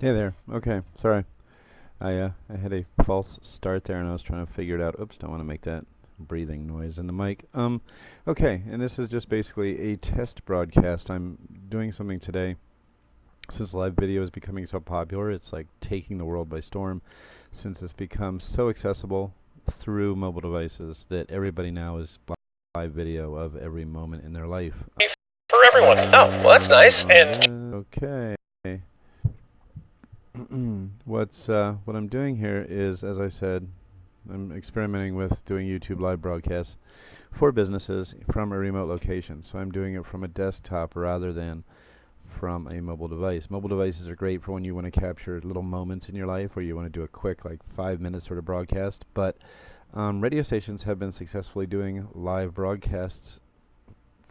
Hey there. Okay, sorry. I had a false start there, and I was trying to figure it out. Oops, don't want to make that breathing noise in the mic. Okay, and this is just basically a test broadcast. I'm doing something today. Since live video is becoming so popular, it's like taking the world by storm. Since it's become so accessible through mobile devices that everybody now is live video of every moment in their life. For everyone. Oh, well, that's nice. And Okay. What I'm doing here is, as I said, I'm experimenting with doing YouTube live broadcasts for businesses from a remote location. So I'm doing it from a desktop rather than from a mobile device. Mobile devices are great for when you want to capture little moments in your life where you want to do a quick, like 5 minute sort of broadcast. But radio stations have been successfully doing live broadcasts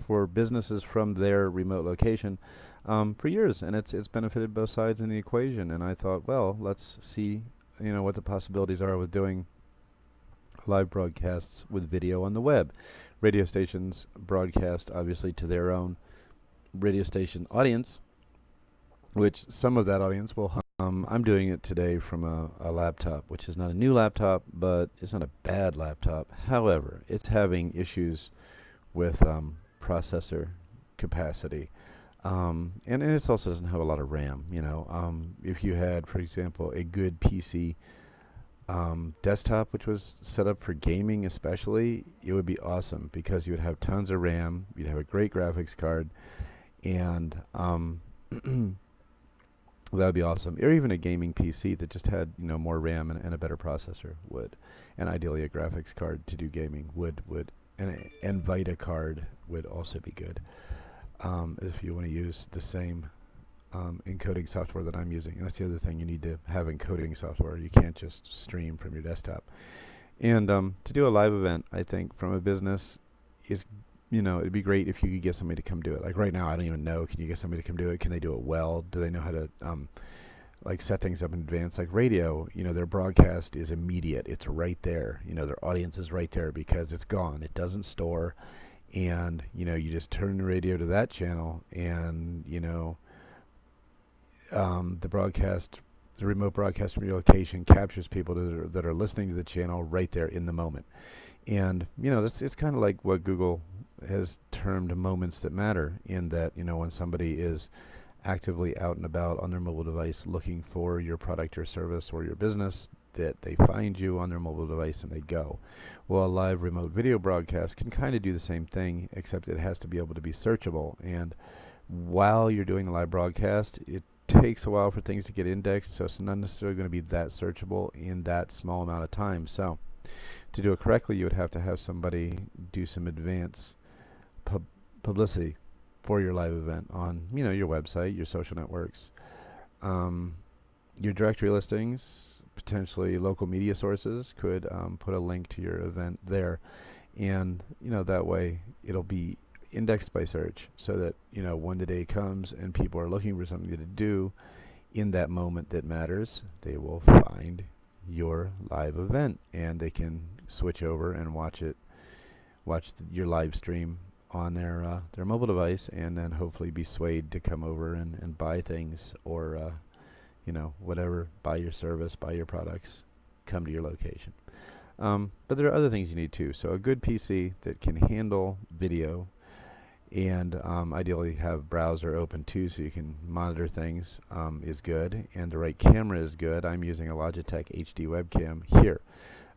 for businesses from their remote location for years, and it's benefited both sides in the equation. And I thought, well, let's see, what the possibilities are with doing live broadcasts with video on the web. Radio stations broadcast obviously to their own radio station audience, which some of that audience will. I'm doing it today from a laptop, which is not a new laptop, but it's not a bad laptop. However, it's having issues with processor capacity. And it also doesn't have a lot of RAM. If you had, for example, a good PC desktop, which was set up for gaming especially, it would be awesome because you would have tons of RAM, you'd have a great graphics card, and that would be awesome. Or even a gaming PC that just had more RAM and a better processor would, and ideally a graphics card to do gaming would, and an NVIDIA card would also be good. If you want to use the same encoding software that I'm using. And that's the other thing, you need to have encoding software. You can't just stream from your desktop. And to do a live event, I think from a business is, it'd be great if you could get somebody to come do it. Like right now, I don't even know. Can you get somebody to come do it? Can they do it well? Do they know how to like set things up in advance? Like radio, their broadcast is immediate. It's right there. Their audience is right there because it's gone. It doesn't store. And you just turn the radio to that channel, and the remote broadcast from your location captures people that are listening to the channel right there in the moment. And that's it's kind of like what Google has termed moments that matter. In that when somebody is actively out and about on their mobile device looking for your product or service or your business, that they find you on their mobile device and they go. Well, a live remote video broadcast can kind of do the same thing, except it has to be able to be searchable. And while you're doing the live broadcast, it takes a while for things to get indexed, so it's not necessarily going to be that searchable in that small amount of time. So to do it correctly, you would have to have somebody do some advanced publicity for your live event on your website, your social networks, um, your directory listings, potentially local media sources could put a link to your event there, and that way it'll be indexed by search, so that when the day comes and people are looking for something to do in that moment that matters, they will find your live event and they can switch over and watch your live stream on their mobile device, and then hopefully be swayed to come over and buy things, or whatever, buy your service, buy your products, come to your location. But there are other things you need too. So a good PC that can handle video, and ideally have browser open too, so you can monitor things, is good. And the right camera is good. I'm using a Logitech HD webcam here.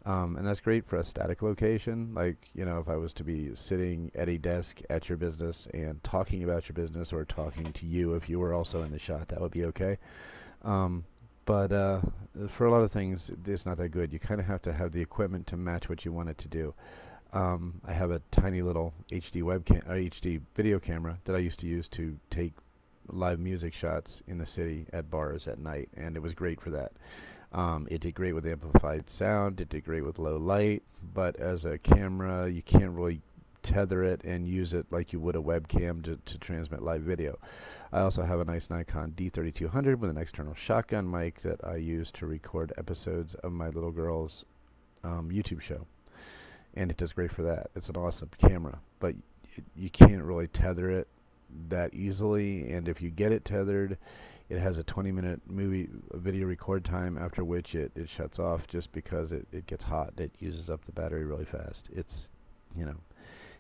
And that's great for a static location. Like, if I was to be sitting at a desk at your business and talking about your business, or talking to you if you were also in the shot, that would be okay. Um, but for a lot of things, it's not that good. You kind of have to have the equipment to match what you want it to do. I have a tiny little HD webcam, or HD video camera that I used to use to take live music shots in the city at bars at night, and it was great for that. It did great with amplified sound. It did great with low light. But as a camera, you can't really tether it and use it like you would a webcam to transmit live video. I also have a nice Nikon D3200 with an external shotgun mic that I use to record episodes of my little girl's YouTube show, and it does great for that. It's an awesome camera, but you can't really tether it that easily, and if you get it tethered, It has a 20-minute video record time, after which it shuts off just because it gets hot. It uses up the battery really fast. It's, you know,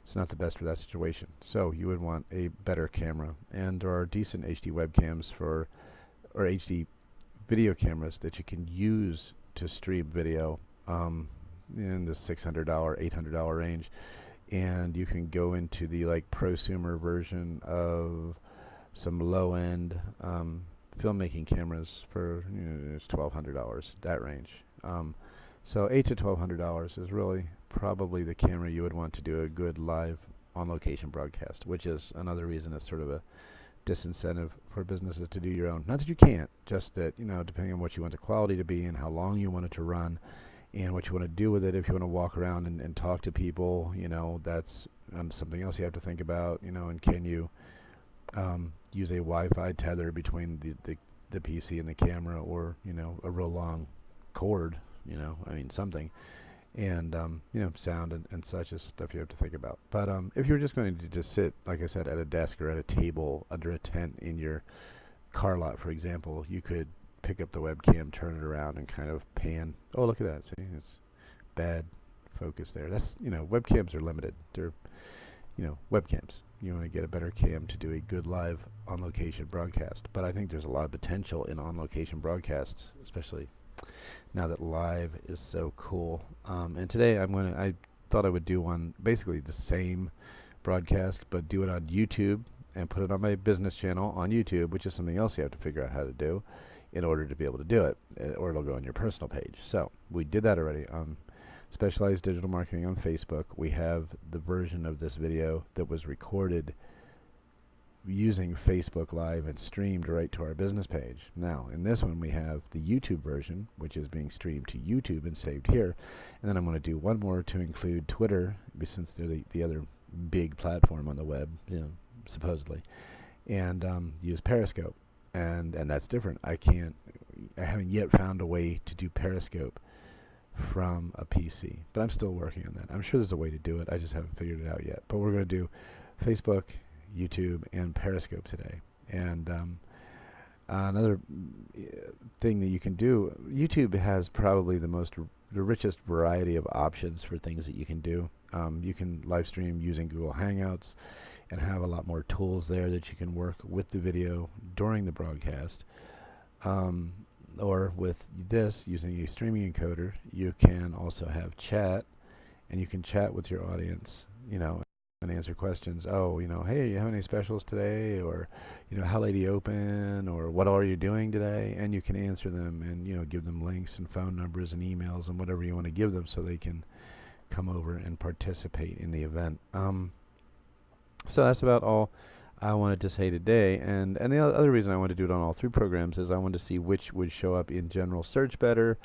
it's not the best for that situation. So you would want a better camera. And there are decent HD webcams or HD video cameras that you can use to stream video in the $600, $800 range. And you can go into the like prosumer version of some low-end filmmaking cameras for it's $1,200, that range. So $800 to $1,200 is really probably the camera you would want to do a good live on-location broadcast, which is another reason it's sort of a disincentive for businesses to do your own. Not that you can't, just that, depending on what you want the quality to be and how long you want it to run and what you want to do with it. If you want to walk around and talk to people, that's something else you have to think about, and can you use a Wi-Fi tether between the PC and the camera, or, a real long cord, something. And, sound and such is stuff you have to think about. But if you're just going to just sit, like I said, at a desk or at a table under a tent in your car lot, for example, you could pick up the webcam, turn it around, and kind of pan. Oh, look at that. See, it's bad focus there. That's, webcams are limited. They're, webcams. You want to get a better cam to do a good live on-location broadcast. But I think there's a lot of potential in on-location broadcasts, especially now that live is so cool. And today I thought I would do one, basically the same broadcast, but do it on YouTube and put it on my business channel on YouTube, which is something else you have to figure out how to do in order to be able to do it, or it'll go on your personal page. So we did that already. Specialized Digital Marketing on Facebook. We have the version of this video that was recorded using Facebook Live and streamed right to our business page. Now, in this one, we have the YouTube version, which is being streamed to YouTube and saved here. And then I'm going to do one more to include Twitter, since they're the other big platform on the web, supposedly, and use Periscope. And that's different. I haven't yet found a way to do Periscope from a PC, but I'm still working on that. I'm sure there's a way to do it. I just haven't figured it out yet. But we're going to do Facebook, YouTube, and Periscope today. And another thing that you can do, YouTube has probably the richest variety of options for things that you can do. You can live stream using Google Hangouts and have a lot more tools there that you can work with the video during the broadcast. Or with this, using a streaming encoder, you can also have chat, and you can chat with your audience, and answer questions. Oh, hey, you have any specials today? Or, how late do you open? Or what are you doing today? And you can answer them and, give them links and phone numbers and emails and whatever you want to give them so they can come over and participate in the event. So that's about all I wanted to say today. And the other reason I wanted to do it on all three programs is I wanted to see which would show up in general search better,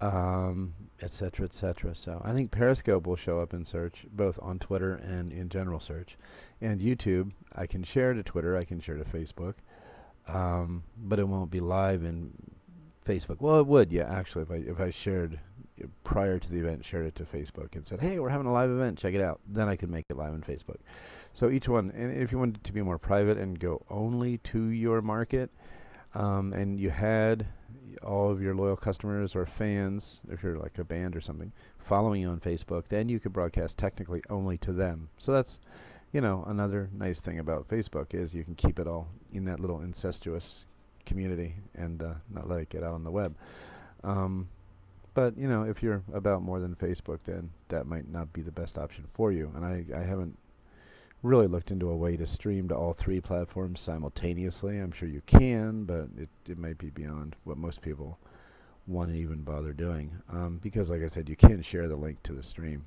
et cetera, et cetera. So I think Periscope will show up in search, both on Twitter and in general search. And YouTube, I can share to Twitter, I can share to Facebook, but it won't be live in Facebook. Well, it would, yeah, actually, if I shared prior to the event, shared it to Facebook and said, hey, we're having a live event, check it out. Then I could make it live on Facebook. So each one, and if you wanted it to be more private and go only to your market, and you had all of your loyal customers or fans, if you're like a band or something, following you on Facebook, then you could broadcast technically only to them. So that's, another nice thing about Facebook is you can keep it all in that little incestuous community and not let it get out on the web. But, if you're about more than Facebook, then that might not be the best option for you. And I haven't really looked into a way to stream to all three platforms simultaneously. I'm sure you can, but it might be beyond what most people want to even bother doing. Because, like I said, you can share the link to the stream,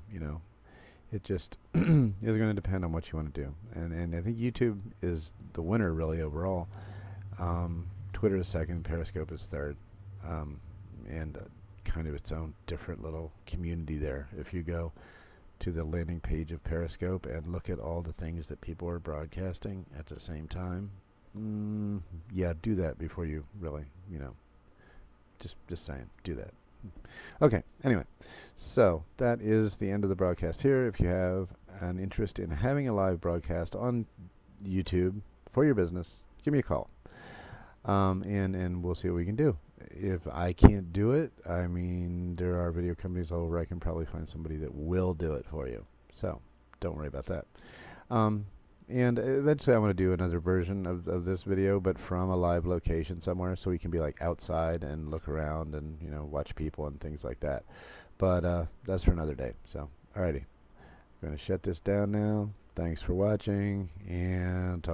It just is going to depend on what you want to do. And I think YouTube is the winner, really, overall. Twitter is second, Periscope is third. And kind of its own different little community there. If you go to the landing page of Periscope and look at all the things that people are broadcasting at the same time, yeah, do that before you really, just saying, do that. Okay, anyway, so that is the end of the broadcast here. If you have an interest in having a live broadcast on YouTube for your business, give me a call. And we'll see what we can do. If I can't do it, I mean, there are video companies all over. I can probably find somebody that will do it for you. So don't worry about that. Um, and eventually I want to do another version of this video, but from a live location somewhere, so we can be like outside and look around and, you know, watch people and things like that. But that's for another day. So, alrighty. I'm going to shut this down now. Thanks for watching, and talk